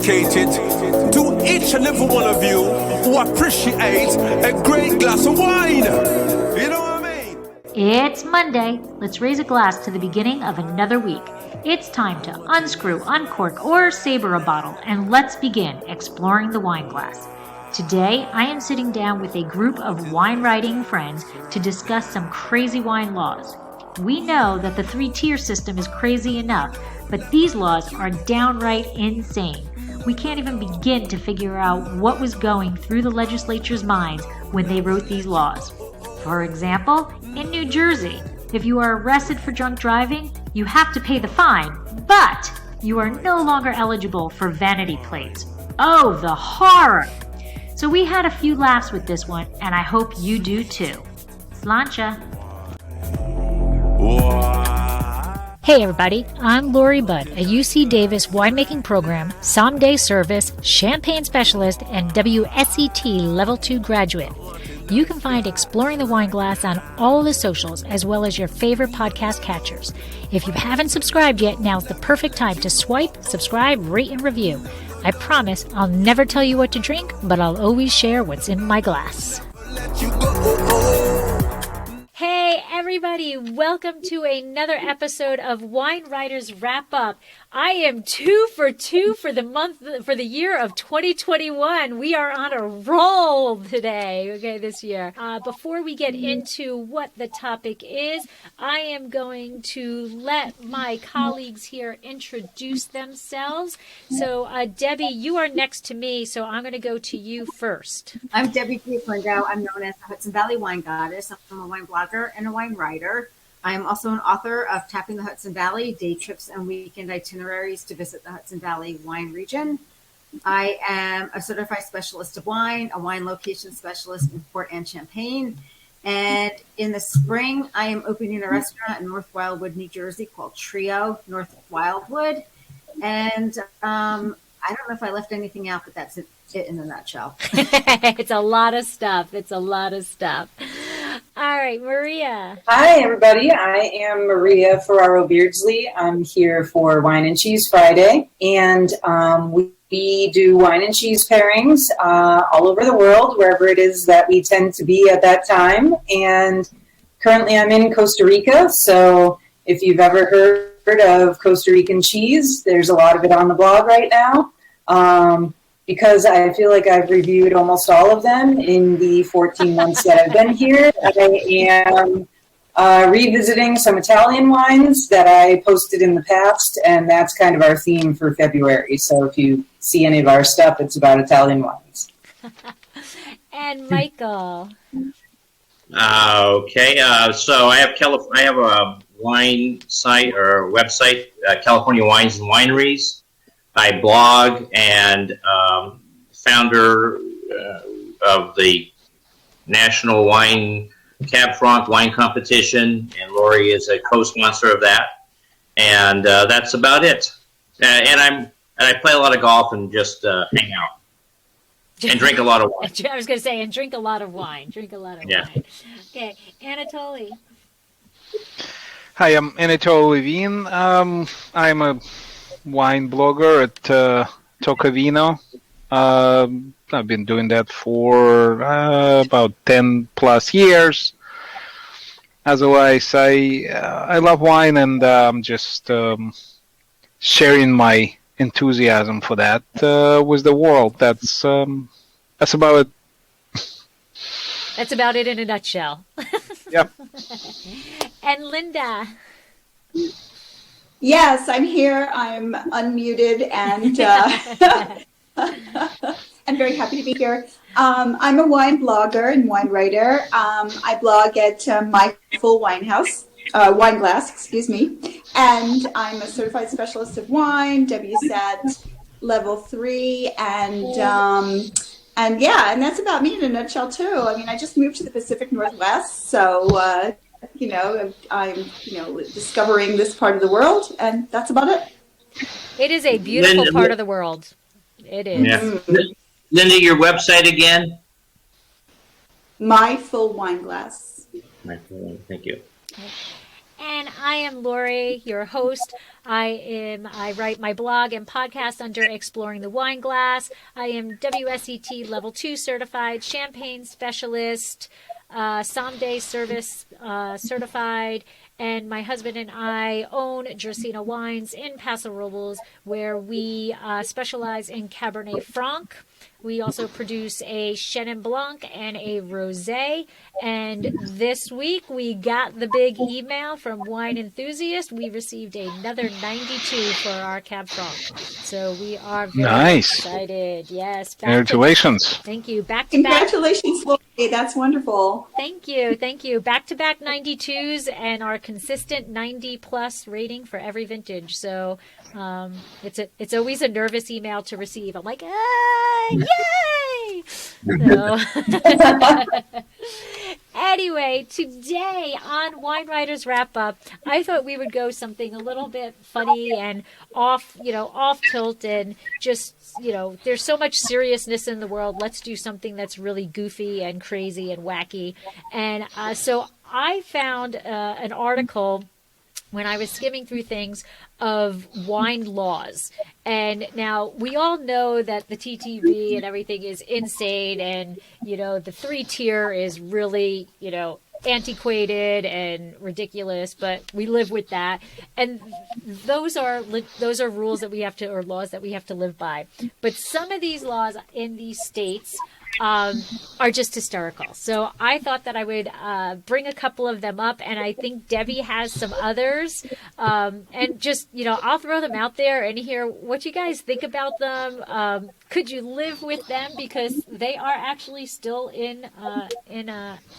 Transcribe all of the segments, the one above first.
dedicated to each and every one of you who appreciate a great glass of wine. You know what I mean? It's Monday. Let's raise a glass to the beginning of another week. It's time to unscrew, uncork, or saber a bottle, and let's begin exploring the wine glass. Today, I am sitting down with a group of wine-writing friends to discuss some crazy wine laws. We know that the three-tier system is crazy enough, but these laws are downright insane. We can't even begin to figure out what was going through the legislatures' minds when they wrote these laws. For example, in New Jersey, if you are arrested for drunk driving, you have to pay the fine, but you are no longer eligible for vanity plates. Oh, the horror! So we had a few laughs with this one, and I hope you do too. Slancha. Hey everybody, I'm Lori Budd, a UC Davis winemaking program, someday service, champagne specialist, and WSET Level 2 graduate. You can find Exploring the Wine Glass on all the socials, as well as your favorite podcast catchers. If you haven't subscribed yet, now's the perfect time to swipe, subscribe, rate, and review. I promise I'll never tell you what to drink, but I'll always share what's in my glass. Hey everybody, welcome to another episode of Wine Writers Wrap Up. I am 2 for 2 for the year of 2021. We are on a roll today, this year. Before we get into what the topic is, I am going to let my colleagues here introduce themselves. So, Debbie, you are next to me, so I'm going to go to you first. I'm Debbie Gioquindo. I'm known as the Hudson Valley WineGoddess. I'm a wine blogger and a wine writer. I am also an author of Tapping the Hudson Valley, day trips and weekend itineraries to visit the Hudson Valley wine region. I am a certified specialist of wine, a wine location specialist in port and champagne. And in the spring, I am opening a restaurant in North Wildwood, New Jersey called Trio North Wildwood. And I don't know if I left anything out, but that's it in a nutshell. It's a lot of stuff. All right, Maria. Hi, everybody. I am Maria Ferrora Beardsley. I'm here for Wine and Cheese Friday, and we do wine and cheese pairings all over the world, wherever it is that we tend to be at that time. And currently I'm in Costa Rica, so if you've ever heard of Costa Rican cheese, there's a lot of it on the blog right now. Because I feel like I've reviewed almost all of them in the 14 months that I've been here. I am revisiting some Italian wines that I posted in the past, and that's kind of our theme for February. So if you see any of our stuff, it's about Italian wines. And Michael. Okay, so I have a wine site or website, California Wines and Wineries. I blog and founder of the National Wine Cab Franc Wine Competition, and Lori is a co-sponsor of that. And that's about it. And I play a lot of golf and just hang out and drink a lot of wine. I was going to say, and drink a lot of wine. Wine. Okay, Anatoly. Hi, I'm Anatoly Levine. I'm a wine blogger at Gioquindo. I've been doing that for about 10 plus years. Otherwise, I love wine, and I'm just sharing my enthusiasm for that with the world. That's about it. That's about it in a nutshell. Yep. And Linda. Yes, I'm here. I'm unmuted and I'm very happy to be here. I'm a wine blogger and wine writer. I blog at My Full Winehouse, Wineglass, excuse me. And I'm a certified specialist of wine, WSET Level 3, and that's about me in a nutshell too. I mean, I just moved to the Pacific Northwest, so I'm discovering this part of the world, and that's about it. It is a beautiful part of the world. It is. Yeah. Linda, your website again? My Full Wineglass. My Full Wine. Thank you. And I am Lori, your host. I write my blog and podcast under Exploring the Wine Glass. I am WSET Level 2 certified, Champagne specialist, someday service certified, and my husband and I own Gersina Wines in Paso Robles, where we specialize in Cabernet Franc. We also produce a Chenin Blanc and a Rosé. And this week we got the big email from Wine Enthusiast. We received another 92 for our Cab Franc. So we are very excited. Yes. Congratulations. Thank you. Back to back. Congratulations, Lori. That's wonderful. Thank you. Thank you. Back to back 92s and our consistent 90 plus rating for every vintage. So it's always a nervous email to receive. I'm like, yay! So, anyway, today on Wine Writers Wrap Up, I thought we would go something a little bit funny and off tilt, and just, there's so much seriousness in the world. Let's do something that's really goofy and crazy and wacky. And so I found an article when I was skimming through things of wine laws. And now we all know that the TTV and everything is insane, and, the 3-tier is really, antiquated and ridiculous, but we live with that. And those are rules that we have to, or laws that we have to live by. But some of these laws in these states are just hysterical. So I thought that I would bring a couple of them up, and I think Debbie has some others. And just, I'll throw them out there and hear what you guys think about them. Could you live with them? Because they are actually still in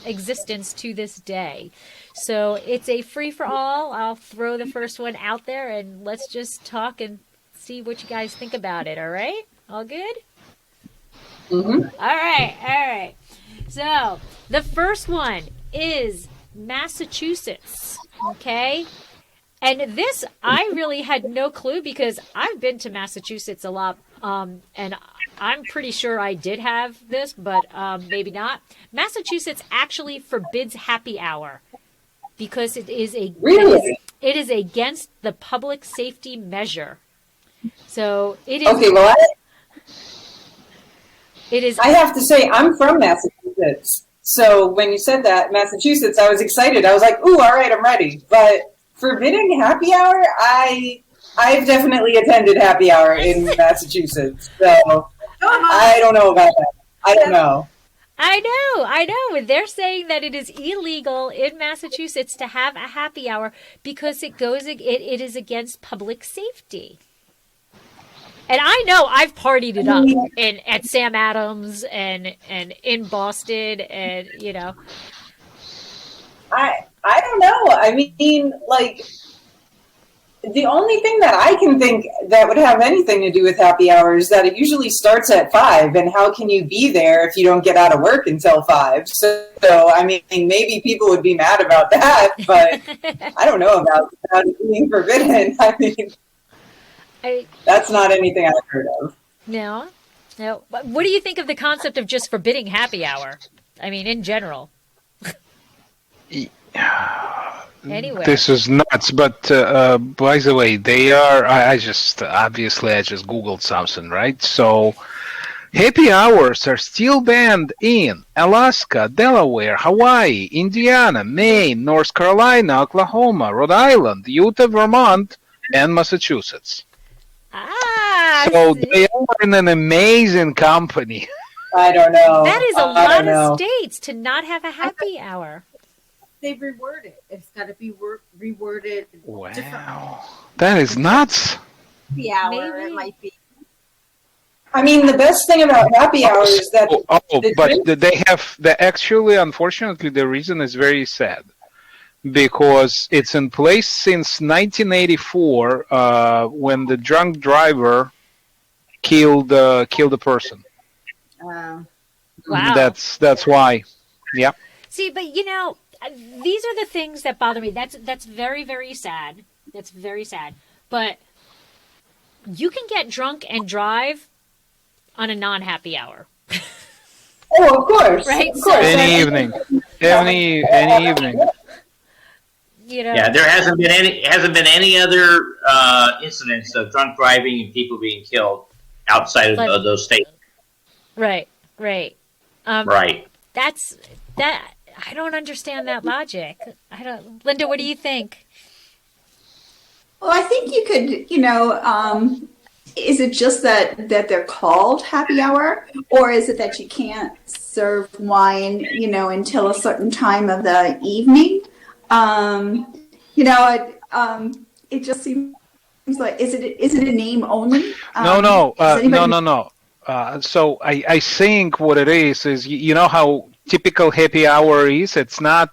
existence to this day. So it's a free-for-all. I'll throw the first one out there, and let's just talk and see what you guys think about it. All right? All good? Mm-hmm. All right. So the first one is Massachusetts. Okay. And this, I really had no clue, because I've been to Massachusetts a lot. And I'm pretty sure I did have this, but maybe not. Massachusetts actually forbids happy hour because it is against the public safety measure. So it is. Okay, well, It is. I have to say, I'm from Massachusetts. So when you said that, Massachusetts, I was excited. I was like, ooh, all right, I'm ready. But forbidding happy hour, I've definitely attended happy hour in Massachusetts. So I don't know about that. I don't know. I know. They're saying that it is illegal in Massachusetts to have a happy hour because it is against public safety. And I know I've partied it up at Sam Adams and in Boston, and I don't know. I mean, like, the only thing that I can think that would have anything to do with happy hour is that it usually starts at 5, and how can you be there if you don't get out of work until 5? So I mean, maybe people would be mad about that, but I don't know about it being forbidden. I mean, that's not anything I've heard of. No. What do you think of the concept of just forbidding happy hour? I mean, in general. Anyway. This is nuts, but by the way, they are, I just Googled something, right? So happy hours are still banned in Alaska, Delaware, Hawaii, Indiana, Maine, North Carolina, Oklahoma, Rhode Island, Utah, Vermont, and Massachusetts. So they are in an amazing company. I don't know. That is a lot of states to not have a happy hour. They reword it. It's got to be reworded. Wow, that is nuts. Happy hour, it might be. I mean, the best thing about happy hour is that. Unfortunately, the reason is very sad. Because it's in place since 1984, when the drunk driver killed a person. Wow. That's why. Yeah. See, but these are the things that bother me. That's very, very sad. That's very sad. But you can get drunk and drive on a non-happy hour. Oh, of course. Right? Of course. Any evening. Yeah, there hasn't been any other incidents of drunk driving and people being killed outside of those states. Right. Right. That's that. I don't understand that logic. I don't. Linda, what do you think? Well, I think you could, is it just that they're called happy hour, or is it that you can't serve wine, until a certain time of the evening? It just seems like, is it a name only? No. So I think what it is you know how typical happy hour is. It's not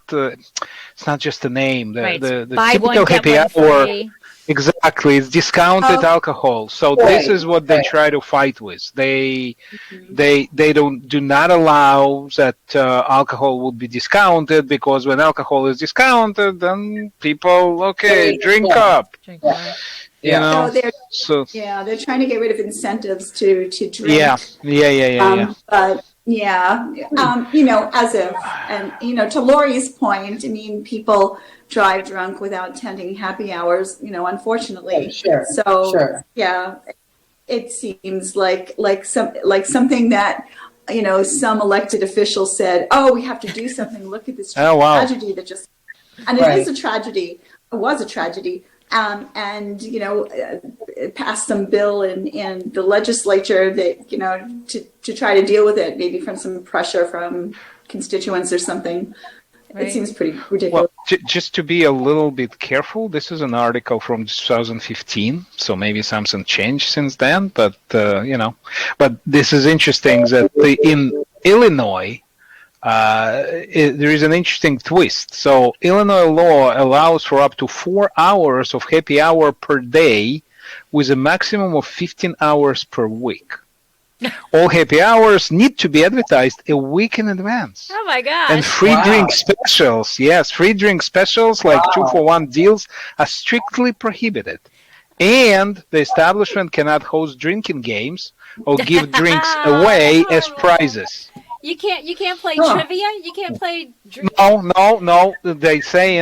just a name. The Buy typical one, get happy one hour. free. Exactly, it's discounted alcohol. So this is what they try to fight with. They do not allow that alcohol would be discounted, because when alcohol is discounted, then people drink up. Drink more. So they're trying to get rid of incentives to drink. Yeah. But to Lori's point, I mean, people drive drunk without attending happy hours, unfortunately. Sure. So it seems like something that some elected official said, "Oh, we have to do something. Look at this tragedy that just," and it is a tragedy. It was a tragedy. Passed some bill in the legislature that, to try to deal with it, maybe from some pressure from constituents or something. Right. It seems pretty ridiculous. Well, just to be a little bit careful, this is an article from 2015, so maybe something changed since then, but this is interesting that in Illinois, there is an interesting twist. So Illinois law allows for up to 4 hours of happy hour per day, with a maximum of 15 hours per week. All happy hours need to be advertised a week in advance. Oh my gosh. And free drink specials, free drink specials like 2-for-1 deals are strictly prohibited. And the establishment cannot host drinking games or give drinks away as prizes. You can't play trivia? You can't play No. They say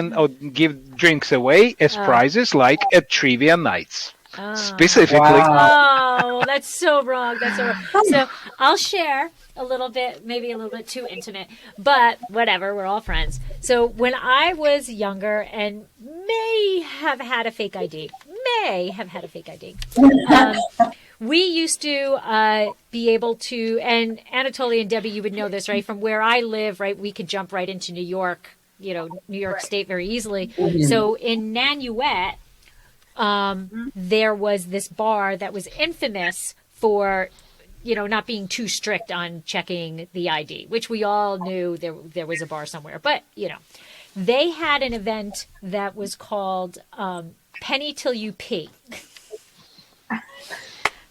give drinks away as prizes, like at trivia nights. Specifically. Oh, that's so wrong. That's so wrong. So I'll share a little bit, maybe a little bit too intimate, but whatever, we're all friends. So when I was younger and may have had a fake ID, we used to be able to, and Anatoly and Debbie, you would know this, right? From where I live, right, we could jump right into New York, New York State very easily. Mm-hmm. So in Nanuet, there was this bar that was infamous for, not being too strict on checking the ID, which we all knew there was a bar somewhere. But, they had an event that was called Penny Till You Pee.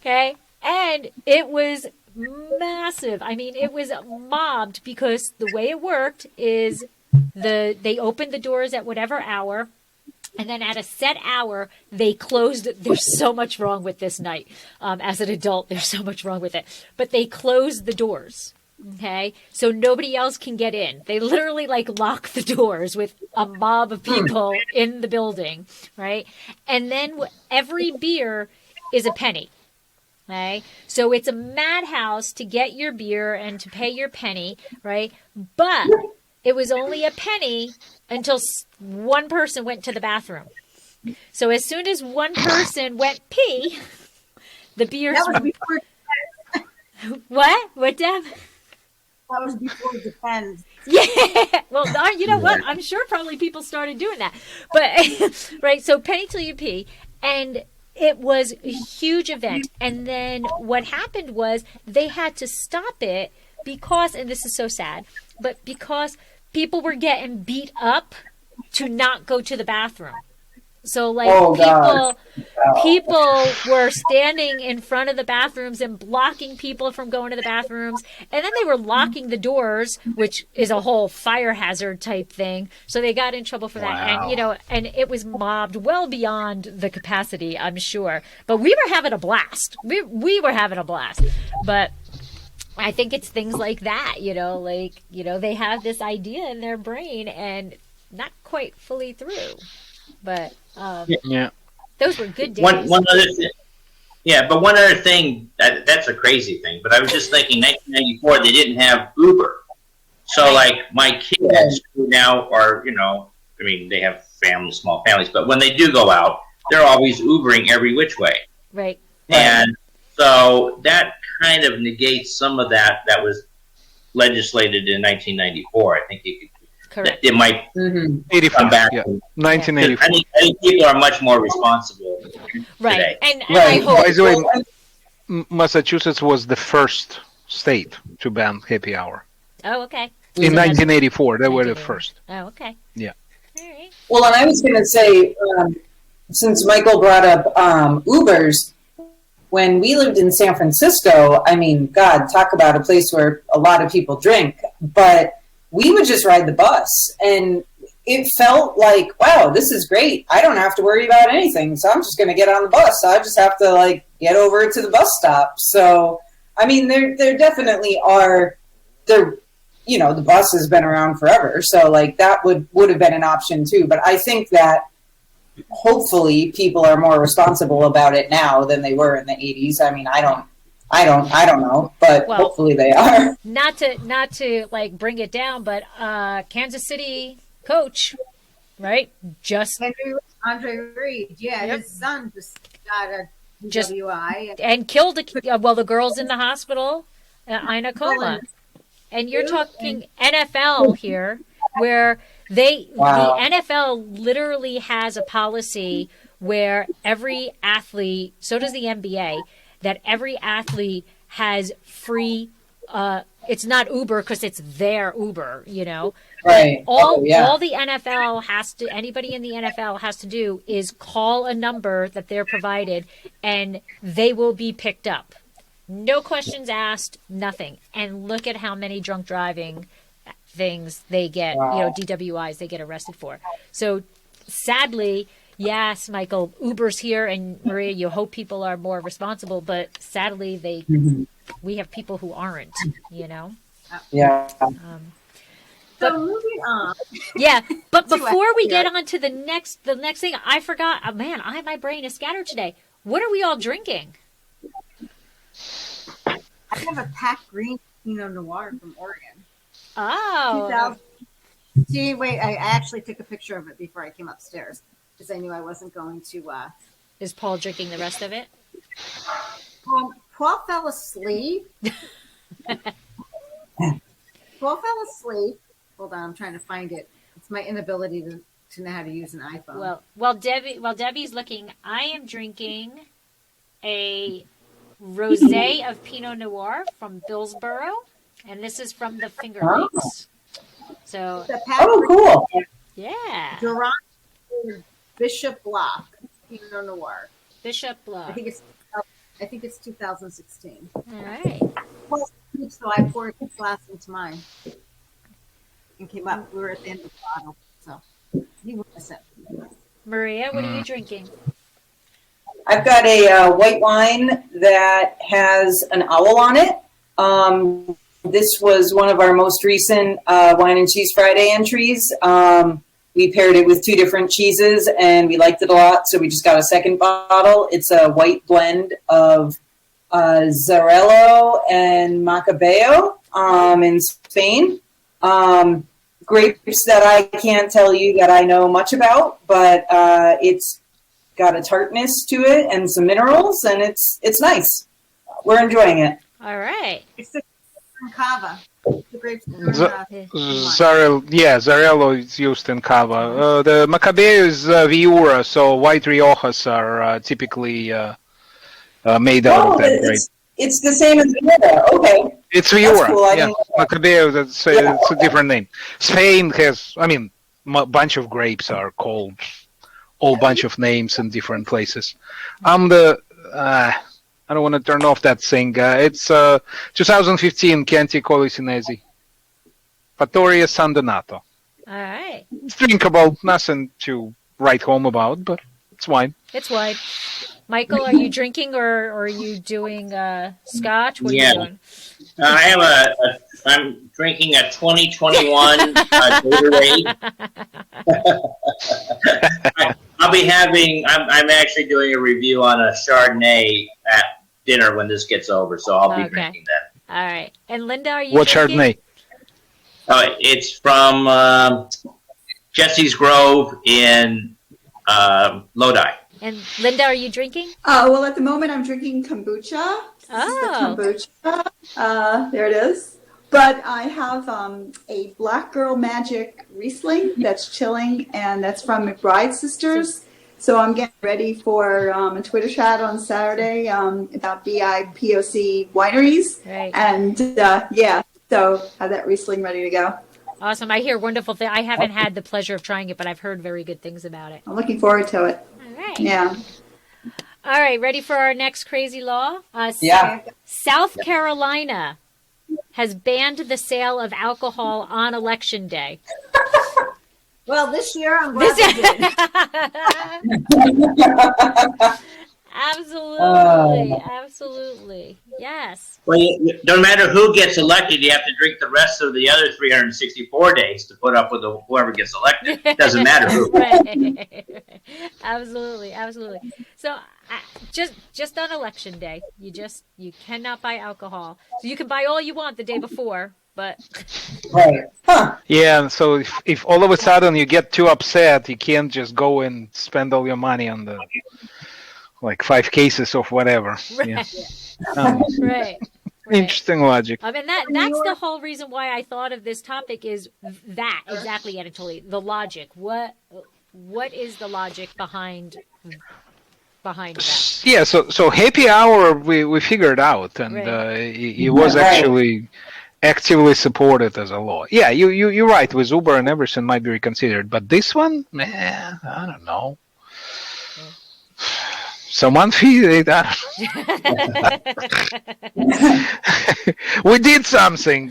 Okay? And it was massive. I mean, it was mobbed, because the way it worked is they opened the doors at whatever hour, and then at a set hour, they closed. There's so much wrong with this night. As an adult, there's so much wrong with it. But they closed the doors. Okay? So nobody else can get in. They literally lock the doors with a mob of people in the building. Right? And then every beer is a penny. Okay? So it's a madhouse to get your beer and to pay your penny. Right? But it was only a penny until one person went to the bathroom. So as soon as one person went pee, the beers... That was before... What? What, Deb? That was before Defend. Yeah. Well, you know what? I'm sure probably people started doing that. But, right, so penny till you pee. And it was a huge event. And then what happened was they had to stop it because, and this is so sad, but because people were getting beat up to not go to the bathroom. So people were standing in front of the bathrooms and blocking people from going to the bathrooms. And then they were locking the doors, which is a whole fire hazard type thing. So they got in trouble for that. And, and it was mobbed well beyond the capacity, I'm sure. But we were having a blast. We were having a blast. But I think it's things like that, they have this idea in their brain, and not quite fully through. But Yeah. those were good days. One other thing. Yeah, but one other thing, that's a crazy thing, but I was just thinking 1994, they didn't have Uber. So, like, my kids who now are, I mean, they have small families, but when they do go out, they're always Ubering every which way. Right. And so that kind of negates some of that was legislated in 1994. I think Correct. it might 84. come back. Yeah. 1984. I think people are much more responsible Right. today. And Right. I hope. By the way, Massachusetts was the first state to ban happy hour. Oh, okay. In So that's- 1984, they were the first. Oh, okay. Yeah. All right. Well, and I was going to say, since Michael brought up Ubers, when we lived in San Francisco, I mean, God, talk about a place where a lot of people drink, but we would just ride the bus, and it felt like, wow, this is great. I don't have to worry about anything, so I'm just going to get on the bus. I just have to, get over to the bus stop. So, I mean, there definitely are, the bus has been around forever, so, that would have been an option, too. But I think that hopefully people are more responsible about it now than they were in the 80s. I mean, I don't know, but Well, hopefully they are. Not to bring it down, but Kansas City coach, right? Just Andre Reed, his son just got a DWI. and killed the girls in the hospital, Ina Coma. And you're talking NFL here, where the NFL literally has a policy where every athlete, so does the NBA, that every athlete has free, it's not Uber because it's their Uber, Right. All the NFL anybody in the NFL has to do is call a number that they're provided and they will be picked up. No questions asked, nothing. And look at how many drunk driving things they get, DWIs they get arrested for. So sadly, yes, Michael, Uber's here, and Maria, you hope people are more responsible, but sadly we have people who aren't, Yeah. So moving on. Yeah, but before we get on to the next thing, I forgot. Oh, man, my brain is scattered today. What are we all drinking? I have a packed green Pinot Noir from Oregon. Oh. See, wait, I actually took a picture of it before I came upstairs because I knew I wasn't going to. Is Paul drinking the rest of it? Paul fell asleep. Hold on, I'm trying to find it. It's my inability to know how to use an iPhone. While Debbie's looking, I am drinking a rosé of Pinot Noir from Billsboro, and this is from the Finger Lakes. So, Cool. Yeah. Durant Bishop Block Pinot Noir. Bishop Block. I think it's 2016. All right. So I poured a glass into mine and came up. We were at the end of the bottle, so you will miss it. Maria, what are you drinking? I've got a white wine that has an owl on it. This was one of our most recent Wine and Cheese Friday entries. We paired it with 2 different cheeses, and we liked it a lot, so we just got a second bottle. It's a white blend of Zarello and Macabeo in Spain. Grapes that I can't tell you that I know much about, but it's got a tartness to it and some minerals, and it's nice. We're enjoying it. All right. It's the Cava. The grapes. Zarello is used in Cava. The Macabeo is Viura, so white Riojas are typically made out of that grape. It's the same as Viura. Okay. It's Viura. Cool. Yeah. Macabeo, it's a different name. Spain has, a bunch of grapes are called whole bunch of names in different places. I don't want to turn off that thing. It's 2015 Chianti Colli Sinesi. Fattoria San Donato. All right. It's drinkable. Nothing to write home about, but it's wine. It's wine. Michael, are you drinking or are you doing scotch? What are you doing? I have I'm drinking a 2021 Gatorade. I'll be having, I'm actually doing a review on a Chardonnay at dinner when this gets over, so I'll be drinking that. All right. And Linda, are you What drinking? Chardonnay? It's from Jesse's Grove in Lodi. And Linda, are you drinking? Well, at the moment, I'm drinking kombucha. This is the kombucha. There it is. But I have a Black Girl Magic Riesling that's chilling, and that's from McBride Sisters. So I'm getting ready for a Twitter chat on Saturday about BIPOC wineries. Right. And so have that Riesling ready to go. Awesome. I hear wonderful things. I haven't had the pleasure of trying it, but I've heard very good things about it. I'm looking forward to it. All right. Yeah. All right. Ready for our next crazy law? South Carolina has banned the sale of alcohol on Election Day. Well, this year I'm glad they did. Absolutely. Yes. Well, no matter who gets elected, you have to drink the rest of the other 364 days to put up with whoever gets elected. It doesn't matter who. Right. Absolutely. So just on Election Day, you cannot buy alcohol. So you can buy all you want the day before, but Right. Huh. Yeah, so if all of a sudden you get too upset, you can't just go and spend all your money on the 5 cases of whatever. right. Yeah. Right. Interesting logic. I mean, that's the whole reason why I thought of this topic is that exactly, Anatoly, the logic. What is the logic behind that? Yeah, so happy hour we figured out, and it was actually actively supported as a law. Yeah, you're right. With Uber and everything might be reconsidered, but this one, man, I don't know. Someone feed it. We did something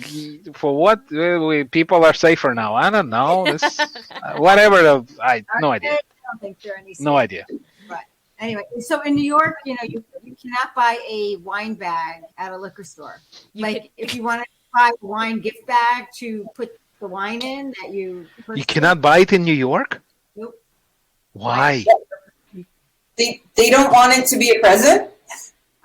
for what people are safer now. I don't know. Whatever. No idea. I don't think there are any. No idea. But anyway, so in New York, you cannot buy a wine bag at a liquor store. If you want to buy a wine gift bag to put the wine in that you cannot buy it in New York? Nope. Why? They don't want it to be a present?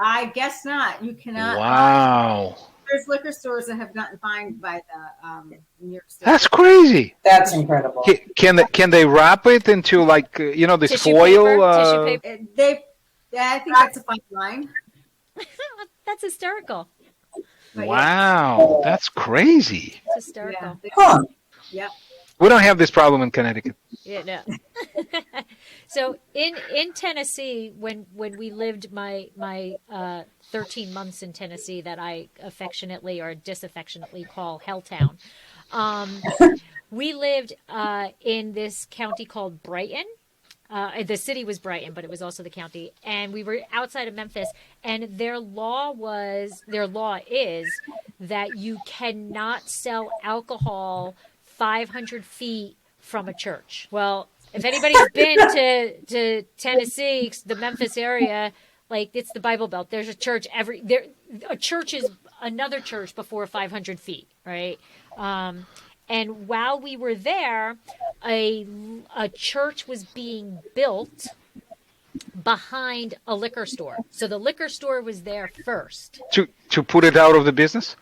I guess not. You cannot. Wow. There's liquor stores that have gotten fined by the New York State. That's crazy. That's incredible. Can they wrap it into this Tissue foil? paper? I think that's a fine line. That's hysterical. But Wow, that's crazy. It's hysterical. Huh. Yep. We don't have this problem in Connecticut. Yeah, no. So in Tennessee, when we lived my 13 months in Tennessee that I affectionately or disaffectionately call Helltown, we lived in this county called Brighton. The city was Brighton, but it was also the county, and we were outside of Memphis. And their law is that you cannot sell alcohol 500 feet from a church. Well, if anybody's been to Tennessee, the Memphis area, it's the Bible Belt. There's a church a church is another church before 500 feet, right? And while we were there, a church was being built behind a liquor store. So the liquor store was there first. To put it out of the business?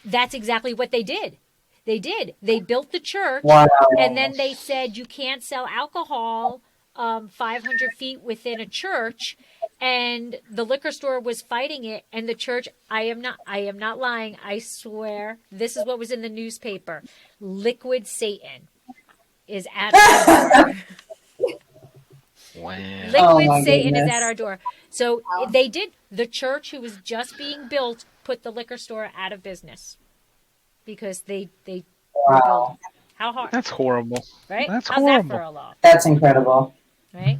That's exactly what they did. They built the church, and then they said you can't sell alcohol 500 feet within a church, and the liquor store was fighting it, and the church, I am not lying, I swear, this is what was in the newspaper. Liquid Satan is at our door. Wow. Liquid Satan is at our door. So they did. The church, who was just being built, put the liquor store out of business. Because they Wow. How hard? That's horrible. Right? That's How's horrible. that for a law? That's incredible. Right?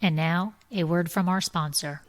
And now, a word from our sponsor.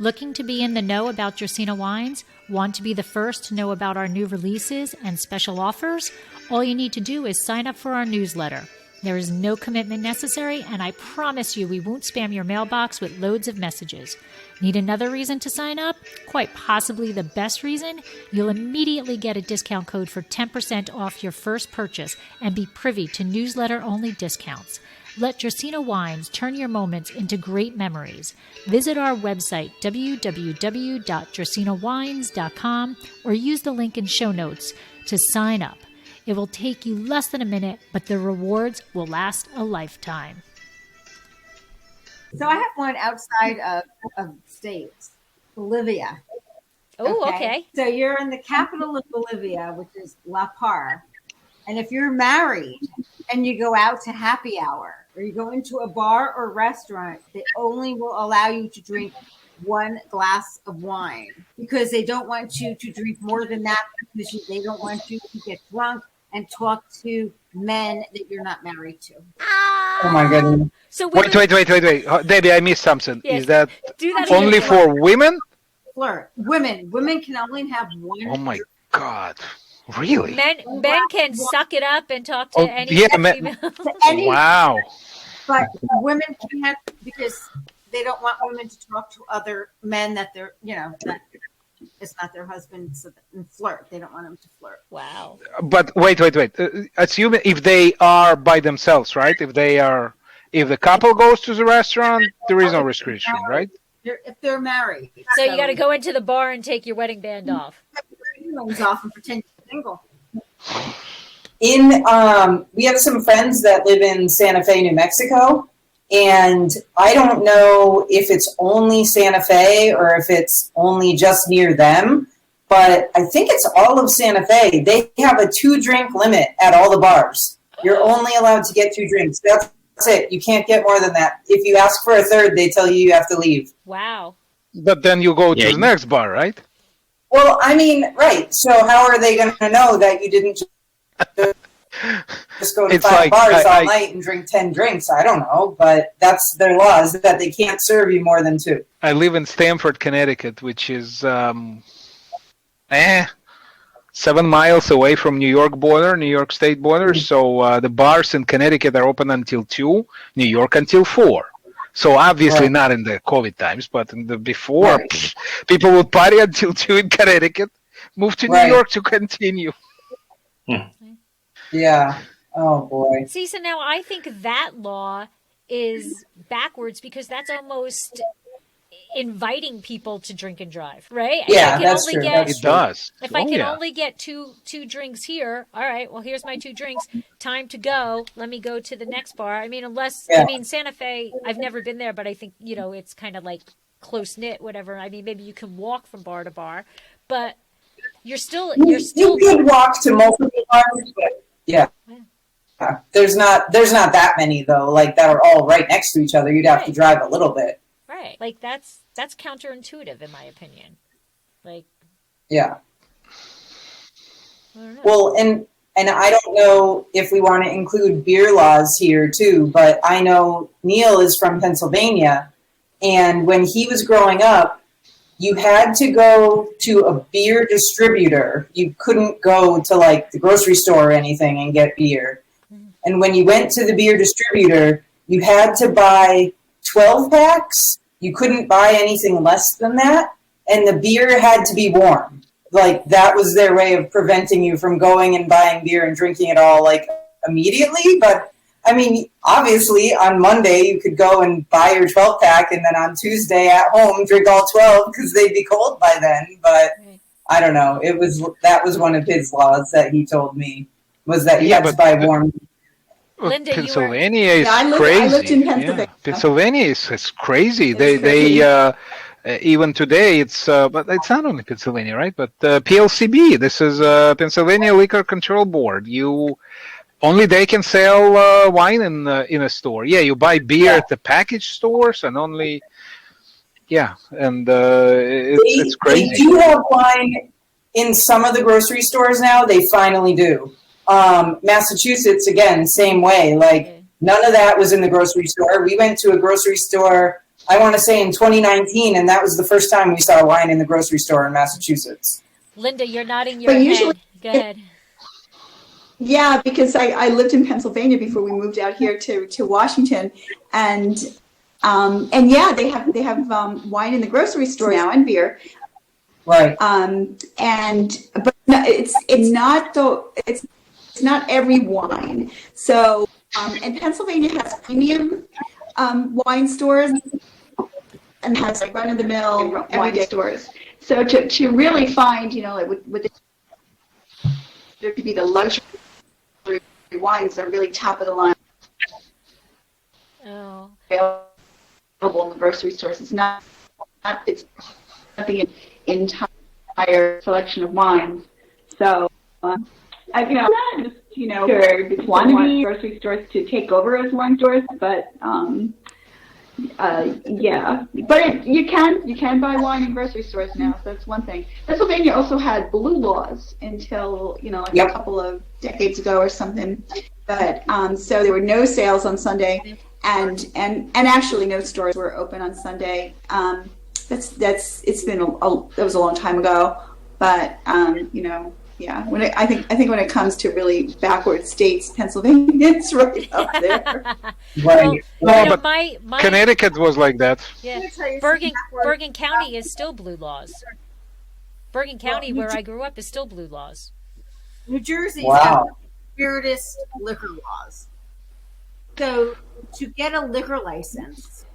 Looking to be in the know about Dracaena wines? Want to be the first to know about our new releases and special offers? All you need to do is sign up for our newsletter. There is no commitment necessary, and I promise you we won't spam your mailbox with loads of messages. Need another reason to sign up? Quite possibly the best reason? You'll immediately get a discount code for 10% off your first purchase and be privy to newsletter-only discounts. Let Dracaena Wines turn your moments into great memories. Visit our website, www.dracaenawines.com, or use the link in show notes to sign up. It will take you less than a minute, but the rewards will last a lifetime. So I have one outside of states, Bolivia. Oh, okay. So you're in the capital of Bolivia, which is La Paz. And if you're married and you go out to happy hour or you go into a bar or restaurant, they only will allow you to drink one glass of wine because they don't want you to drink more than that because they don't want you to get drunk and talk to men that you're not married to. Oh my goodness. So Wait. Debbie, I missed something. Yes. Is that Do that only again. for women? Flirt. Women can only have one. Oh my God. Really? Men can suck it up and talk to any female. Any- Wow. But women can't because they don't want women to talk to other men that they're, that it's not their husband, and flirt. They don't want them to flirt. Wow. But wait. Assuming if they are by themselves, right? If the couple goes to the restaurant, there is no restriction, right? If they're married. So you got to go into the bar and take your wedding band off. Off and pretend you're single. We have some friends that live in Santa Fe, New Mexico, and I don't know if it's only Santa Fe or if it's only just near them, but I think it's all of Santa Fe. They have a 2-drink limit at all the bars. You're only allowed to get 2 drinks. That's it. You can't get more than that. If you ask for a third, they tell you have to leave. Wow. But then you go to the next bar, right? Well, I mean, right. So how are they going to know that you didn't just go to 5 bars all night and drink 10 drinks? I don't know, but that's their laws that they can't serve you more than 2. I live in Stamford, Connecticut, which is 7 miles away from New York State border. So the bars in Connecticut are open until 2, New York until 4. So obviously not in the COVID times, but in the before, people would party until 2 in Connecticut, move to New York to continue. Yeah. Oh, boy. See, so now I think that law is backwards because that's almost inviting people to drink and drive, right? Yeah, that's true. It does. If I can only get two drinks here, all right, well, here's my 2 drinks. Time to go. Let me go to the next bar. I mean, Santa Fe, I've never been there, but I think, it's kind of like close-knit, whatever. I mean, maybe you can walk from bar to bar, but you could walk to multiple bars, but yeah. There's not that many, though, like that are all right next to each other. You'd have to drive a little bit. Right. Like that's counterintuitive in my opinion. Like yeah. I don't know. Well, and I don't know if we want to include beer laws here too, but I know Neil is from Pennsylvania, and when he was growing up, you had to go to a beer distributor. You couldn't go to like the grocery store or anything and get beer. And when you went to the beer distributor, you had to buy 12 packs. You couldn't buy anything less than that. And the beer had to be warm. Like that was their way of preventing you from going and buying beer and drinking it all like immediately. But I mean, obviously on Monday you could go and buy your 12 pack and then on Tuesday at home drink all 12 because they'd be cold by then. But I don't know. That was one of his laws that he told me was that you had to buy warm. Linda, Pennsylvania is crazy. I lived in Pennsylvania. Yeah. Pennsylvania is crazy. They even today but it's not only Pennsylvania, right? But PLCB. This is Pennsylvania Liquor Control Board. Only they can sell wine in a store. Yeah, you buy beer at the package stores and only. Yeah, and it's crazy. They do have wine in some of the grocery stores now. They finally do. Massachusetts, again, same way. Like, none of that was in the grocery store. We went to a grocery store I want to say in 2019, and that was the first time we saw wine in the grocery store in Massachusetts. Linda, you're nodding your But head. usually- Go ahead. Yeah, because I lived in Pennsylvania before we moved out here to Washington, and yeah, they have wine in the grocery store now and beer. Right. But no, it's not every wine. So and Pennsylvania has premium wine stores and has like run of the mill everyday stores. So to really find, like with there could be the luxury wines that are really top of the line Oh. available in the grocery stores. It's not the entire selection of wines. So just want grocery stores to take over as wine stores, but yeah, but you can buy wine in grocery stores now, so that's one thing. Pennsylvania also had blue laws until a couple of decades ago or something, but so there were no sales on Sunday, and actually no stores were open on Sunday. That was a long time ago, but yeah. I think when it comes to really backward states, Pennsylvania's right up there. Right. But my Connecticut was like that. yeah, Bergen County is still blue laws. Bergen County, where I grew up, is still blue laws. New Jersey's Wow. got the weirdest liquor laws. So to get a liquor license,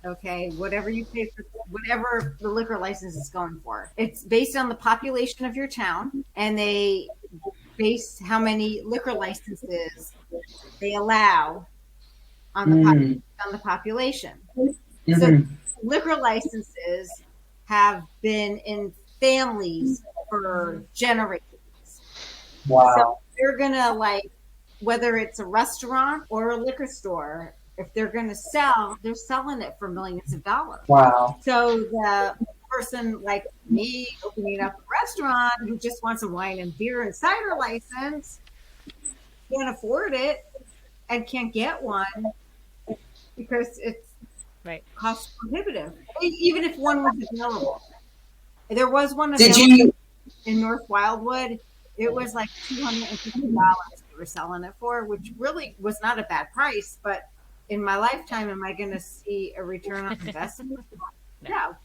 okay, whatever you pay for, whatever the liquor license is going for, it's based on the population of your town, and they base how many liquor licenses they allow on the population. So liquor licenses have been in families for generations. Wow. So they're gonna whether it's a restaurant or a liquor store, if they're going to sell, they're selling it for millions of dollars. Wow. So the person like me opening up a restaurant who just wants a wine and beer and cider license can't afford it and can't get one because it's cost prohibitive. Even if one was available. There was one available in North Wildwood. It was like $250 they were selling it for, which really was not a bad price, but in my lifetime, am I going to see a return on investment? No.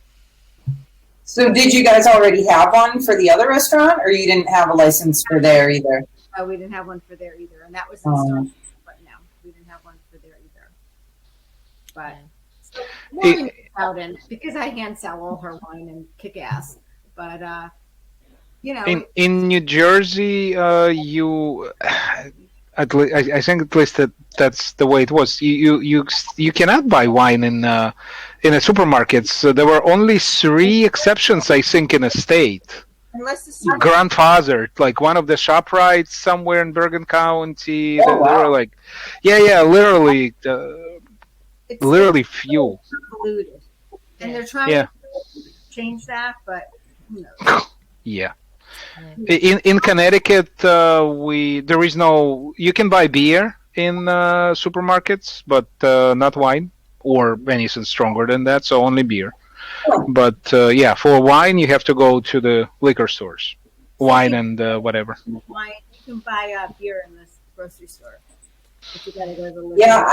So did you guys already have one for the other restaurant, or you didn't have a license for there either? No, we didn't have one for there either, and that was in Starbucks, but no, we didn't have one for there either. But so, Morgan out in because I hand sell all her wine and kick ass, but in New Jersey, I think at least that's the way it was. You cannot buy wine in the supermarkets. So there were only 3 exceptions, I think, in a state. unless it's Grandfathered, like one of the ShopRites somewhere in Bergen County. Oh, wow. They were like, literally few. polluted, and they're trying to change that, but who knows? Yeah. In Connecticut, there is no. You can buy beer in supermarkets, but not wine or anything stronger than that. So only beer. But for wine, you have to go to the liquor stores. Wine and whatever. Wine, you can buy beer in this grocery store. But you gotta go to the liquor Yeah,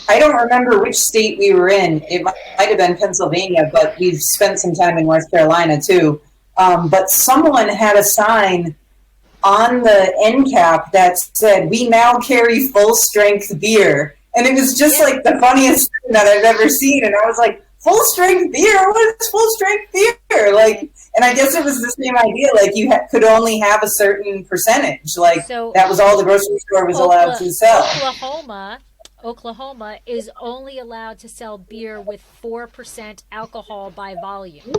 I don't remember which state we were in. It might have been Pennsylvania, but we've spent some time in North Carolina too. But someone had a sign on the end cap that said, "We now carry full-strength beer." And it was just like the funniest thing that I've ever seen. And I was like, full-strength beer? What is full-strength beer? And I guess it was the same idea. Like you could only have a certain percentage. That was all the grocery store was allowed to sell. Oklahoma is only allowed to sell beer with 4% alcohol by volume.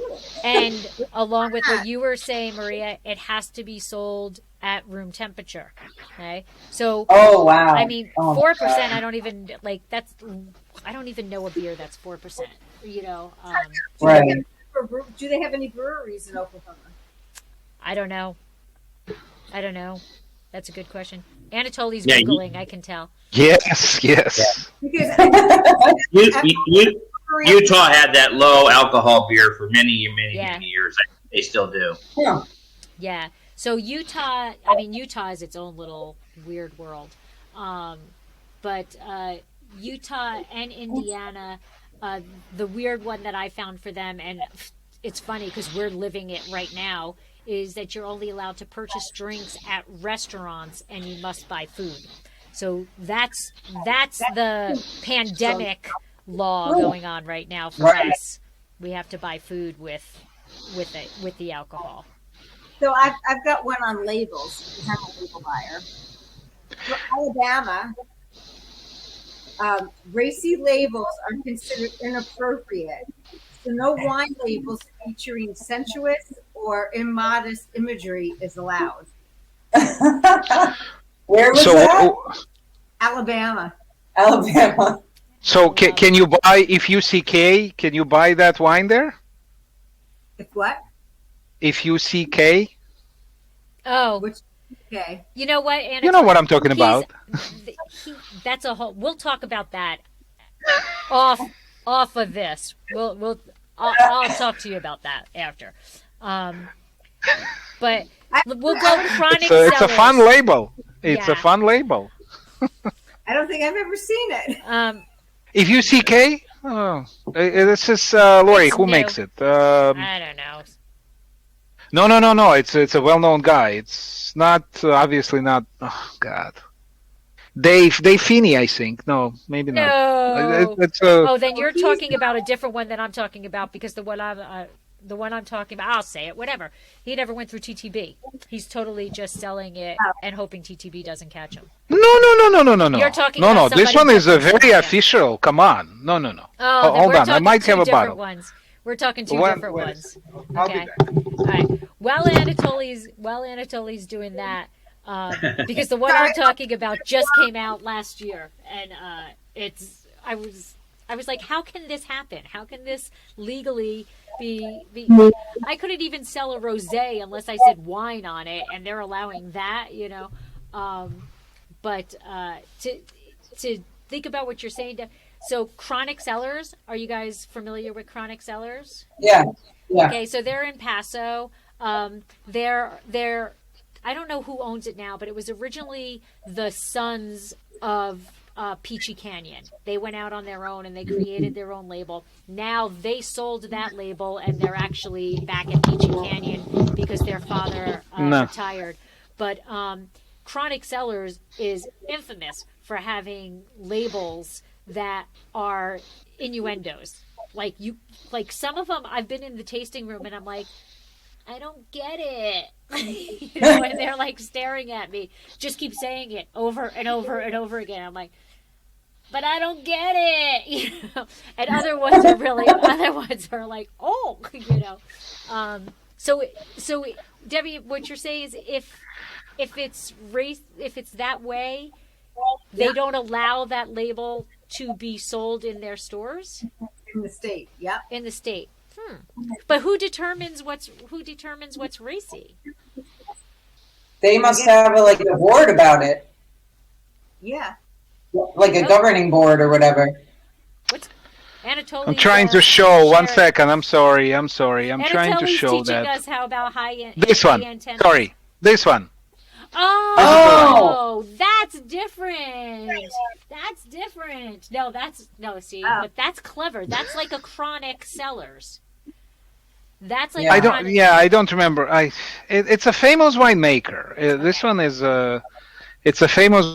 And along with what you were saying, Maria, it has to be sold at room temperature. Okay? So, oh, wow. I mean, 4%, I don't even know a beer that's 4%. Right. Do they have any breweries in Oklahoma? I don't know. That's a good question. Anatoly's Googling, I can tell. Yes. Because Utah had that low alcohol beer for many years. They still do. Yeah. Yeah. So Utah is its own little weird world. But Utah and Indiana, the weird one that I found for them, and it's funny because we're living it right now, is that you're only allowed to purchase drinks at restaurants and you must buy food. So that's the pandemic law going on right now for us. We have to buy food with the alcohol. So I've got one on labels because I'm a label buyer. For Alabama, racy labels are considered inappropriate. So no wine labels featuring sensuous or immodest imagery is allowed. Where was that? Alabama. So can you buy, if you see K, can you buy that wine there? If what? If you see K? Oh. Which, okay. You know what, Anna? You know what I'm talking about. That's a whole. We'll talk about that off of this. I'll talk to you about that after. But we'll go chronic sellers. It's a fun label. It's a fun label. I don't think I've ever seen it. If you see K, this is Lori. Who makes it? I don't know. No. It's a well-known guy. It's not obviously not. Oh God. Dave Feeney, I think. No, maybe not. No. Then you're talking about a different one than I'm talking about, because the one I'm talking about, I'll say it, whatever. He never went through TTB. He's totally just selling it and hoping TTB doesn't catch him. No. You're talking about this one is a very official. Come on. No. Oh, hold on. I might have a bottle. Ones. We're talking two different ones. I'll be Okay. back. All right. While Anatoly's doing that, because the one I'm talking about just came out last year, and I was like, how can this happen? How can this legally be? I couldn't even sell a rosé unless I said wine on it, and they're allowing that, you know. But to think about what you're saying, so chronic sellers, are you guys familiar with chronic sellers? Yeah. Okay, so they're in Paso. They're I don't know who owns it now, but it was originally the sons of Peachy Canyon. They went out on their own and they created their own label. Now they sold that label and they're actually back at Peachy Canyon because their father retired. But Chronic Cellars is infamous for having labels that are innuendos. Like some of them, I've been in the tasting room and I'm like, I don't get it. You know, and they're like staring at me. Just keep saying it over and over and over again. I'm like, but I don't get it. You know? And other ones are like, oh, you know. So Debbie, what you're saying is if it's that way, they don't allow that label to be sold in their stores? In the state, yeah. In the state. But who determines what's racy? They must have a board about it. Yeah. Like a governing board or whatever. What's Anatoly? I'm trying to show. 1 second. I'm sorry. I'm trying to show teaching that. us how about high-end. This one. Antennas. Sorry. This one. Oh, that's different. That's different. But that's clever. That's like a Chronic Cellars. That's like I don't remember. It's a famous winemaker. This one is it's a famous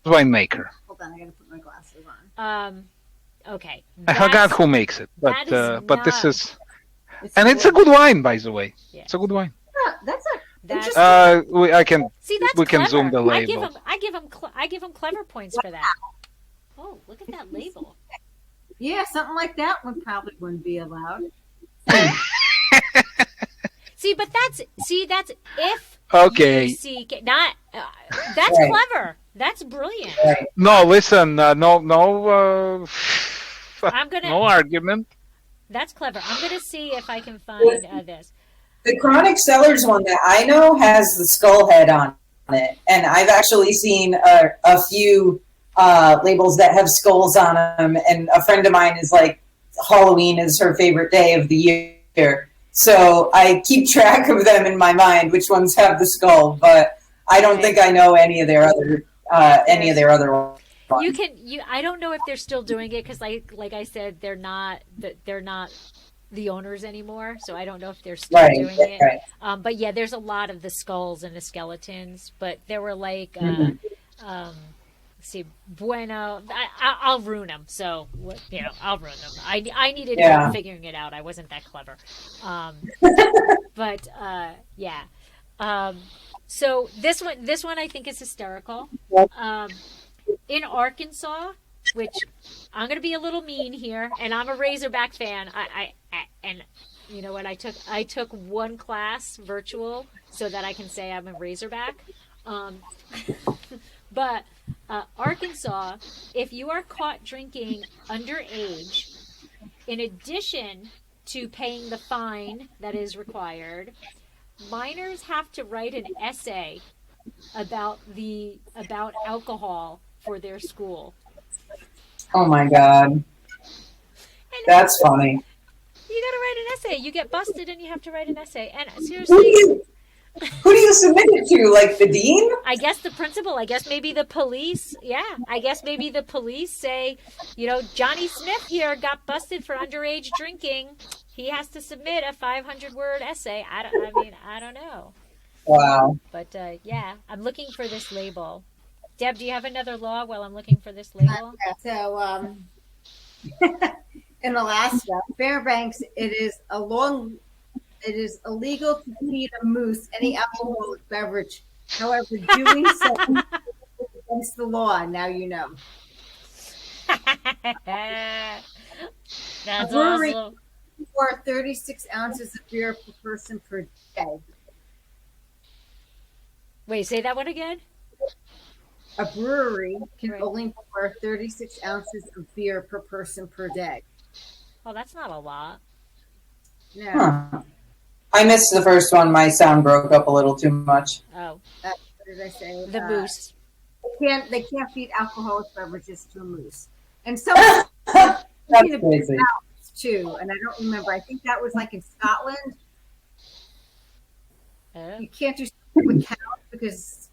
winemaker. Hold on, I gotta put my glasses on. Okay. I forgot who makes it, but this is, and it's cool. a good wine, by the way. Yeah. It's a good wine. That's We can clever. zoom the label. I give them clever points for that. Oh, look at that label. Yeah, something like that one probably wouldn't be allowed. That's if Okay. you see not that's Right. clever. That's brilliant. Right. No, listen, no I'm gonna. no argument. That's clever. I'm gonna see if I can find this. The Chronic Cellars one that I know has the skull head on it, and I've actually seen a few labels that have skulls on them. And a friend of mine is like, Halloween is her favorite day of the year. So I keep track of them in my mind, which ones have the skull, but I don't think I know any of their other ones. I don't know if they're still doing it because like I said, they're not the owners anymore, so I don't know if they're still doing it. Right. But yeah, there's a lot of the skulls and the skeletons, but there were like let's see, Bueno. I'll ruin them. So I'll ruin them. I needed help figuring it out. I wasn't that clever. But yeah. So this one I think is hysterical. In Arkansas, which I'm going to be a little mean here, and I'm a Razorback fan. And you know what? I took one class virtual so that I can say I'm a Razorback. But Arkansas, if you are caught drinking underage, in addition to paying the fine that is required, minors have to write an essay about alcohol for their school. Oh my God. That's funny. You gotta write an essay. You get busted and you have to write an essay. And seriously, who do you submit it to? Like the dean? I guess the principal. I guess maybe the police. Yeah. I guess maybe the police say, Johnny Smith here got busted for underage drinking. He has to submit a 500-word essay. I don't know. Wow. But yeah, I'm looking for this label. Deb, do you have another law while I'm looking for this label? So, in Alaska, Fairbanks, it is illegal to feed a moose any alcoholic beverage. However, doing so is against the law. Now you know. That's brewery awesome. Pour 36 ounces of beer per person per day. Wait, say that one again? A brewery can only pour 36 ounces of beer per person per day. Oh, that's not a lot. No. Huh. I missed the first one. My sound broke up a little too much. Oh. What did I say? The moose. They can't feed alcoholic beverages to a moose. And some That's crazy. too, and I don't remember. I think that was like in Scotland. You can't do something with cows because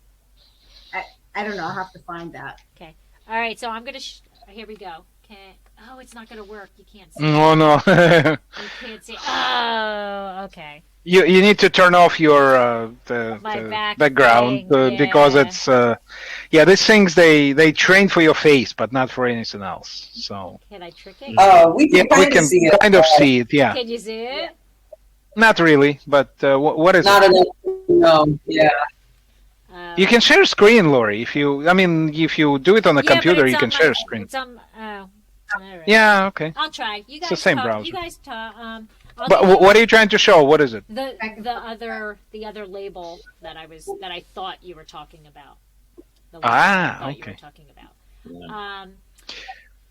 I don't know. I'll have to find that. Okay. All right. So I'm gonna. Here we go. Okay. Oh, it's not gonna work. You can't see. Oh no. You can't see. Oh, okay. You need to turn off your the background because it's these things they train for your face but not for anything else. So can I trick it? We can kind of see it. Yeah. Can you see it? Not really, but what is not it? Enough. No. Yeah. You can share screen, Lori. If you do it on the computer, you can share screen. It's on. All right. Yeah. Okay. I'll try. You guys it's the same talk. browser. You guys talk. But what are you trying to show? What is it? The other label that I thought you were talking about. The okay. You were talking about.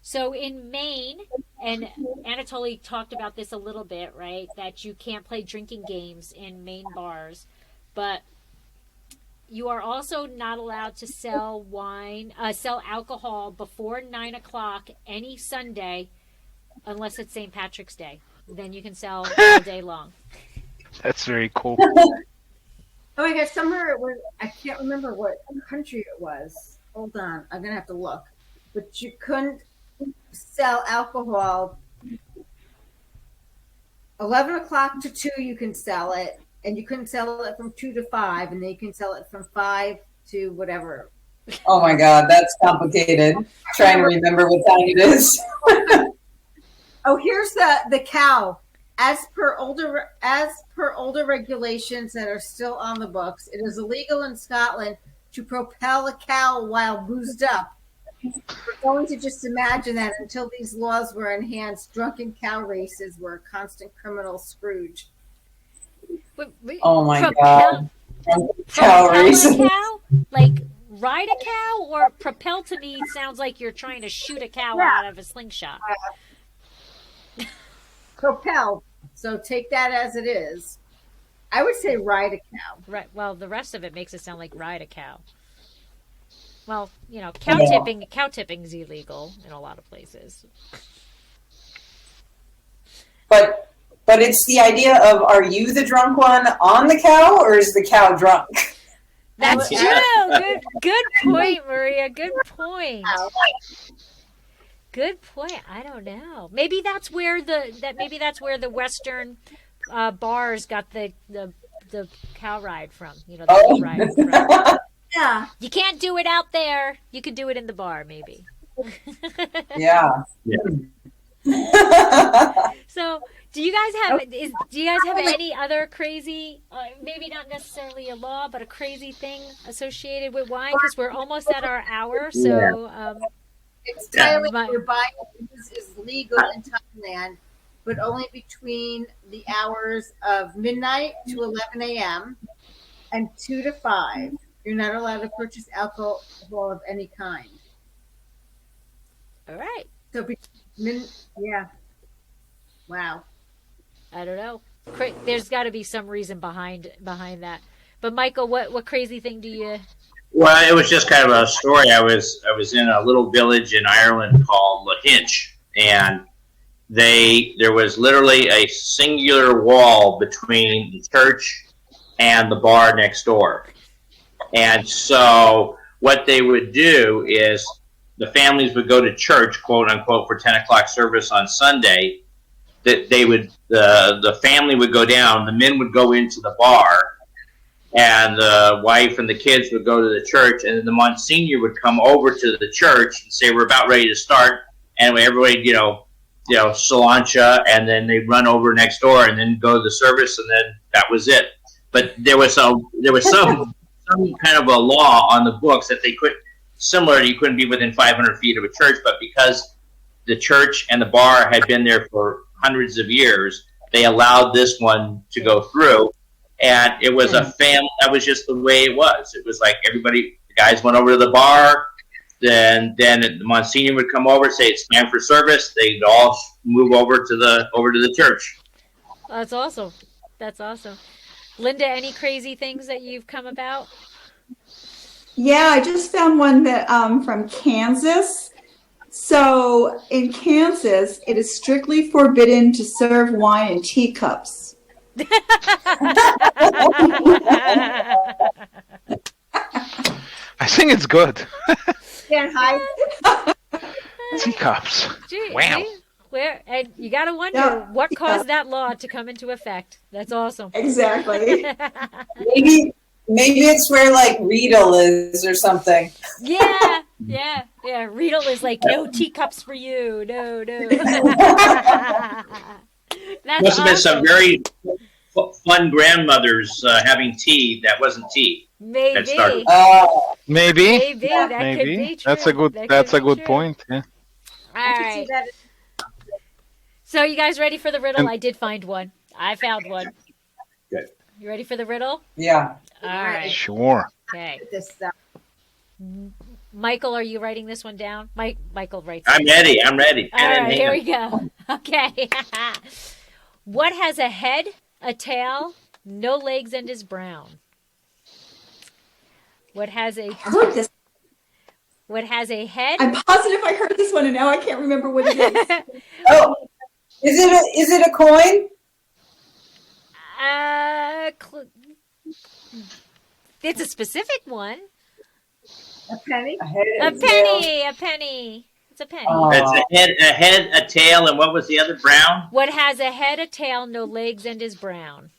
So in Maine, and Anatoly talked about this a little bit, right? That you can't play drinking games in Maine bars, but you are also not allowed to sell alcohol before 9:00 any Sunday, unless it's St. Patrick's Day. Then you can sell all day long. That's very cool. Oh my God, somewhere it was, I can't remember what country it was. Hold on, I'm going to have to look. But you couldn't sell alcohol. 11 o'clock to 2 you can sell it, and you couldn't sell it from 2 to 5, and then you can sell it from 5 to whatever. Oh my God, that's complicated. Trying to remember what time it is. Oh, here's the cow. As per older regulations that are still on the books, it is illegal in Scotland to propel a cow while boozed up. We're going to just imagine that until these laws were enhanced, drunken cow races were a constant criminal Scrooge. Oh my God. Cow races. Cow? Like ride a cow, or propel to me sounds like you're trying to shoot a cow out of a slingshot. Propel. So take that as it is. I would say ride a cow. Right. Well, the rest of it makes it sound like ride a cow. Well, cow tipping is illegal in a lot of places. But it's the idea of, are you the drunk one on the cow, or is the cow drunk? That's true. Good point, Maria. Good point. Good point. I don't know. Maybe that's where the Western bars got the cow ride from. You know, the bull ride from. Yeah. You can't do it out there. You could do it in the bar, maybe. Yeah. So, do you guys have any other crazy, maybe not necessarily a law, but a crazy thing associated with wine? Because we're almost at our hour. So, It's Thailand. Your buying is legal in Thailand, but only between the hours of midnight to 11 a.m. and 2 to 5. You're not allowed to purchase alcohol of any kind. all right. So, yeah. Wow. I don't know. There's got to be some reason behind that. But Michael, what crazy thing do you? Well, it was just kind of a story. I was in a little village in Ireland called Lahinch, and there was literally a singular wall between the church and the bar next door. And so what they would do is the families would go to church, quote unquote, for 10 o'clock service on Sunday. That the family would go down, the men would go into the bar, and the wife and the kids would go to the church, and then the Monsignor would come over to the church and say, "We're about ready to start," and everybody, Solancha, and then they'd run over next door and then go to the service, and then that was it. But there was some kind of a law on the books that they you couldn't be within 500 feet of a church, but because the church and the bar had been there for hundreds of years, they allowed this one to go through. And it was a family. That was just the way it was. It was like the guys went over to the bar. Then the Monsignor would come over, say it's time for service. They'd all move over to the church. That's awesome. That's awesome. Linda, any crazy things that you've come about? Yeah, I just found one that from Kansas. So in Kansas, it is strictly forbidden to serve wine in teacups. I think it's good. Can't hide. Teacups. Gee, Wow. And you got to wonder what caused that law to come into effect. That's awesome. Exactly. Maybe it's where like Riddle is or something. Yeah. Riddle is like, no teacups for you. No. That's Must have been some awesome. very fun grandmothers having tea that wasn't tea. Maybe. That started. Maybe. That could be true. That's a good point. Yeah. All right. So you guys ready for the riddle? I did find one. I found one. Good. You ready for the riddle? Yeah. All right. Sure. Okay. This stuff. Michael, are you writing this one down? Michael writes. I'm ready. Pen All in right, here we hand. go. Okay. What has a head, a tail, no legs, and is brown? What has a Heard this. head? I'm positive I heard this one, and now I can't remember what it is. Oh, is it a coin? It's a specific one. A penny? A penny. It's a penny. It's a head, a tail, and what was the other? Brown? What has a head, a tail, no legs, and is brown?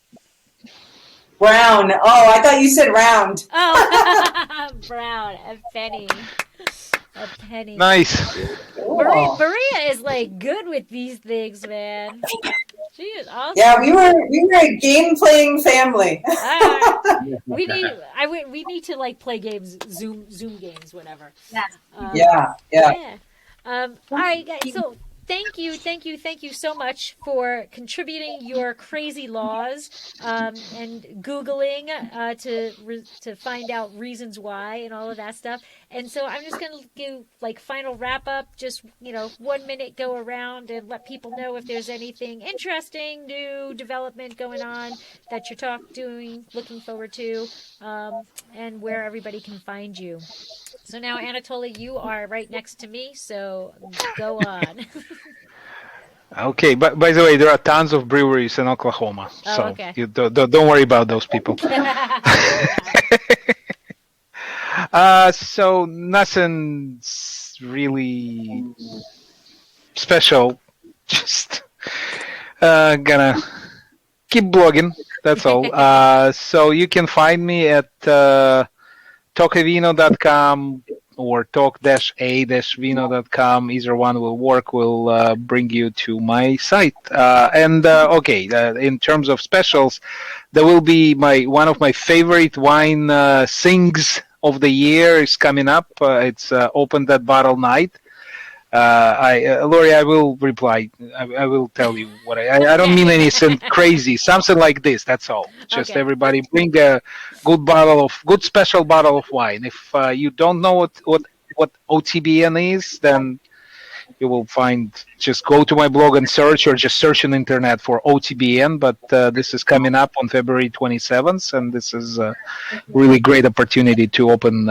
Brown. Oh, I thought you said round. Oh, brown. A penny. A penny. Nice. Maria is like good with these things, man. She is awesome. Yeah, we were a game playing family. We need to like play games, Zoom games, whatever. Yeah. Yeah. All right, guys. So thank you so much for contributing your crazy laws and Googling to find out reasons why and all of that stuff. And so I'm just going to do like final wrap up, just 1 minute go around and let people know if there's anything interesting, new development going on that you're doing, looking forward to, and where everybody can find you. So now, Anatoly, you are right next to me, so go on. Okay, but by the way, there are tons of breweries in Oklahoma, Oh, so okay. you don't worry about those people. So nothing really special. Just gonna keep blogging. That's all. So you can find me at talkavino.com or talk-a-vino.com. Either one will work. Will bring you to my site. In terms of specials, there will be one of my favorite wine things of the year is coming up. It's Open That Bottle Night. Lori, I will reply. I will tell you what I don't mean anything crazy. Something like this. That's all. Just Okay. everybody bring a good special bottle of wine. If you don't know what OTBN is, then you will find. Just go to my blog and search, or just search on the internet for OTBN. But this is coming up on February 27th, and this is a really great opportunity to open.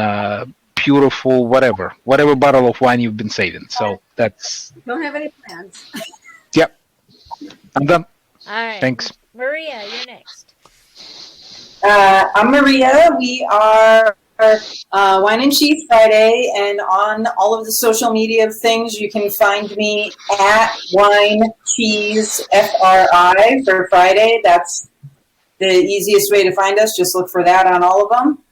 Beautiful, whatever bottle of wine you've been saving. So that's. Don't have any plans. Yep, I'm done. All right. Thanks. Maria, you're next. I'm Maria. We are Wine and Cheese Friday, and on all of the social media things, you can find me at Wine Cheese FRI for Friday. That's the easiest way to find us. Just look for that on all of them.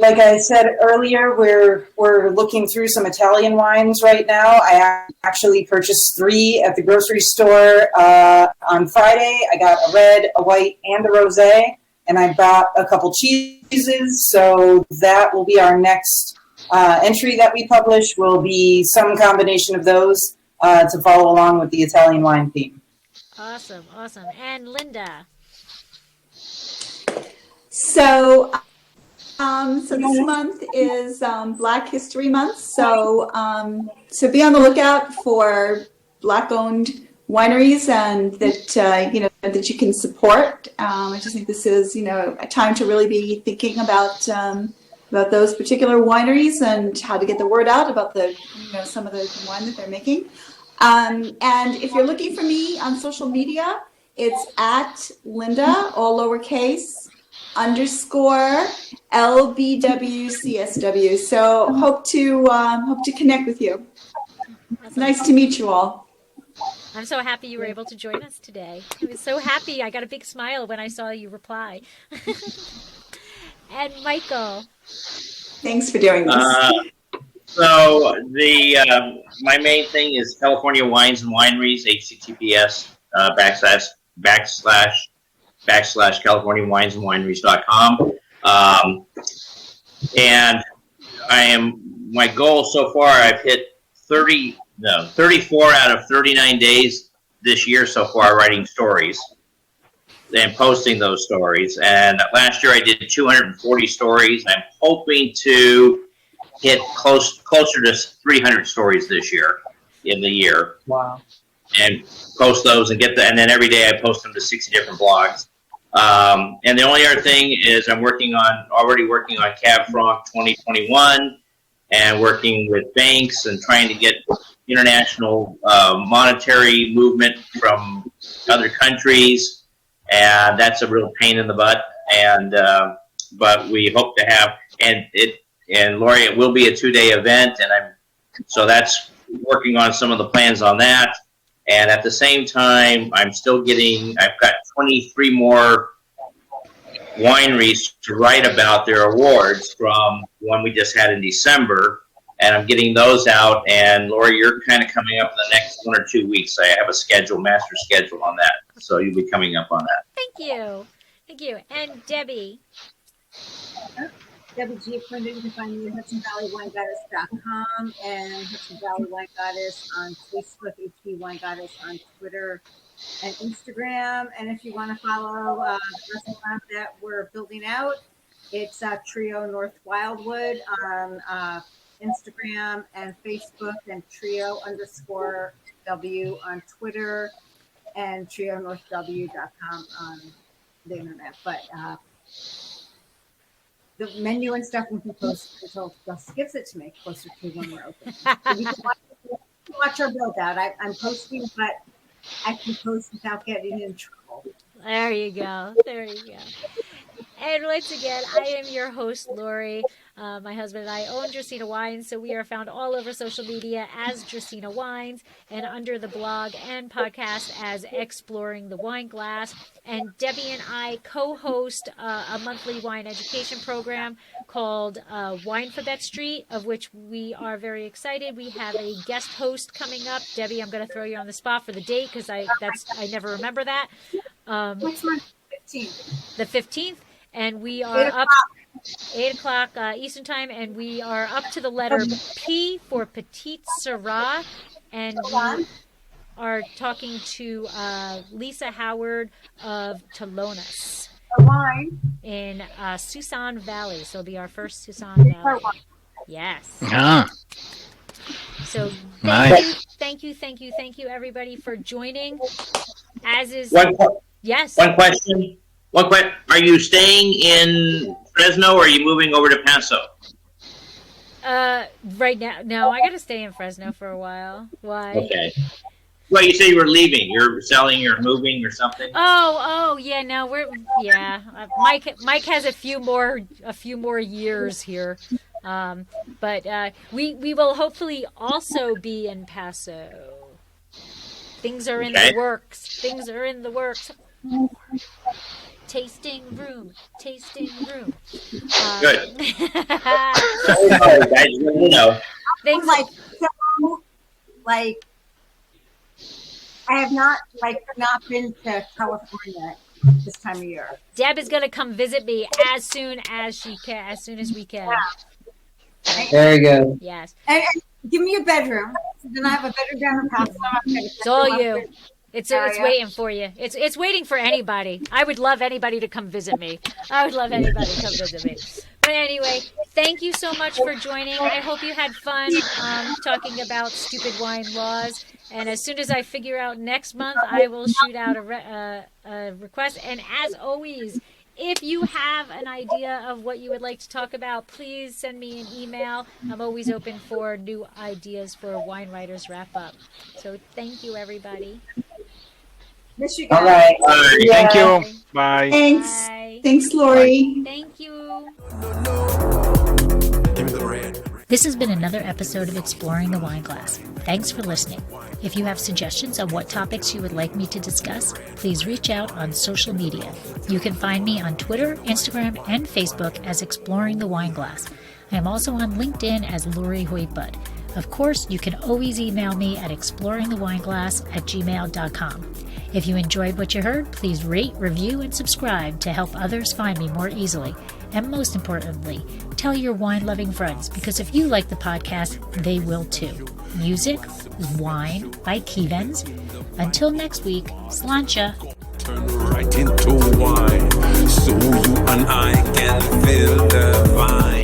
Like I said earlier, we're looking through some Italian wines right now. I actually purchased 3 at the grocery store on Friday. I got a red, a white, and a rosé, and I bought a couple cheeses. So that will be our next entry that we publish. Will be some combination of those to follow along with the Italian wine theme. Awesome. And Linda. So this month is Black History Month. So be on the lookout for Black-owned wineries and that you can support. I just think this is a time to really be thinking about those particular wineries and how to get the word out about some of the wine that they're making. And if you're looking for me on social media, it's at Linda, all lowercase, _LBWCSW. So hope to connect with you. It's nice to meet you all. I'm so happy you were able to join us today. I was so happy. I got a big smile when I saw you reply. And Michael. Thanks for doing this. So my main thing is California Wines and Wineries, HTTPS / CaliforniaWinesandWineries.com. And my goal so far, I've hit 34 out of 39 days this year so far writing stories and posting those stories. And last year I did 240 stories. I'm hoping to hit closer to 300 stories this year in the year. Wow. And post those and and then every day I post them to 60 different blogs. And the only other thing is I'm already working on Cab Franc 2021 and working with banks and trying to get international monetary movement from other countries. And that's a real pain in the butt. And but we hope to have, and Lori, it will be a 2-day event, and so that's working on some of the plans on that. And at the same time, I've got 23 more wineries to write about their awards from one we just had in December, and I'm getting those out. And Lori, you're kind of coming up in the next 1 or 2 weeks. I have a master schedule on that, so you'll be coming up on that. Thank you. And Debbie. Debbie Gioquindo, you can find me at HudsonValleyWineGoddess.com and Hudson Valley Wine Goddess on Facebook, HB Wine Goddess on Twitter and Instagram. And if you want to follow the restaurant that we're building out, it's Trio North Wildwood on Instagram and Facebook, and Trio_W on Twitter, and TrioNorthW.com on the internet. But the menu and stuff will be posted until Gus gives it to me closer to when we're open. So you can watch it watch our build out. I'm posting, but I can post without getting in trouble. There you go. There you go. And once again, I am your host, Lori. My husband and I own Justina Wines, so we are found all over social media as Justina Wines and under the blog and podcast as Exploring the Wine Glass. And Debbie and I co-host a monthly wine education program called Wine for Bet Street, of which we are very excited. We have a guest host coming up. Debbie, I'm going to throw you on the spot for the date because I never remember that. Which month? 15th. The 15th. And we are up 8 o'clock Eastern time, and we are up to the letter P for Petite Syrah, and we are talking to Lisa Howard of Tolonas in Suisun Valley. So it'll be our first Suisun Valley. Yes. Ah. So thank you, everybody, for joining. As is yes. One question. Are you staying in Fresno or are you moving over to Paso? Right now, no, I got to stay in Fresno for a while. Why? Okay. Well, you say you were leaving. You're selling or moving or something? Oh, yeah, no, Mike has a few more years here. But we will hopefully also be in Paso. Things are in the works. Tasting room. Good. Guys, you know. Things like I have not been to California this time of year. Deb is gonna come visit me as soon as we can. Yeah. Very good. Yes. And give me a bedroom. Then I have a bedroom down in Paso. It's all you. It's waiting for you. It's waiting for anybody. I would love anybody to come visit me. But anyway, thank you so much for joining. I hope you had fun talking about stupid wine laws. And as soon as I figure out next month, I will shoot out a request. And as always, if you have an idea of what you would like to talk about, please send me an email. I'm always open for new ideas for Wine Writers Wrap Up. So thank you, everybody. Miss you guys. All right. Thank you. Bye. Thanks. Bye. Thanks, Lori. Thank you. Give me the red. This has been another episode of Exploring the Wine Glass. Thanks for listening. If you have suggestions on what topics you would like me to discuss, please reach out on social media. You can find me on Twitter, Instagram, and Facebook as Exploring the Wine Glass. I am also on LinkedIn as Lori Hoyt-Budd. Of course, you can always email me at exploringthewineglass@gmail.com. If you enjoyed what you heard, please rate, review, and subscribe to help others find me more easily. And most importantly, tell your wine-loving friends, because if you like the podcast, they will too. Music is Wine by Kevens. Until next week, sláinte. Turn right into wine, so you and I can feel the vine.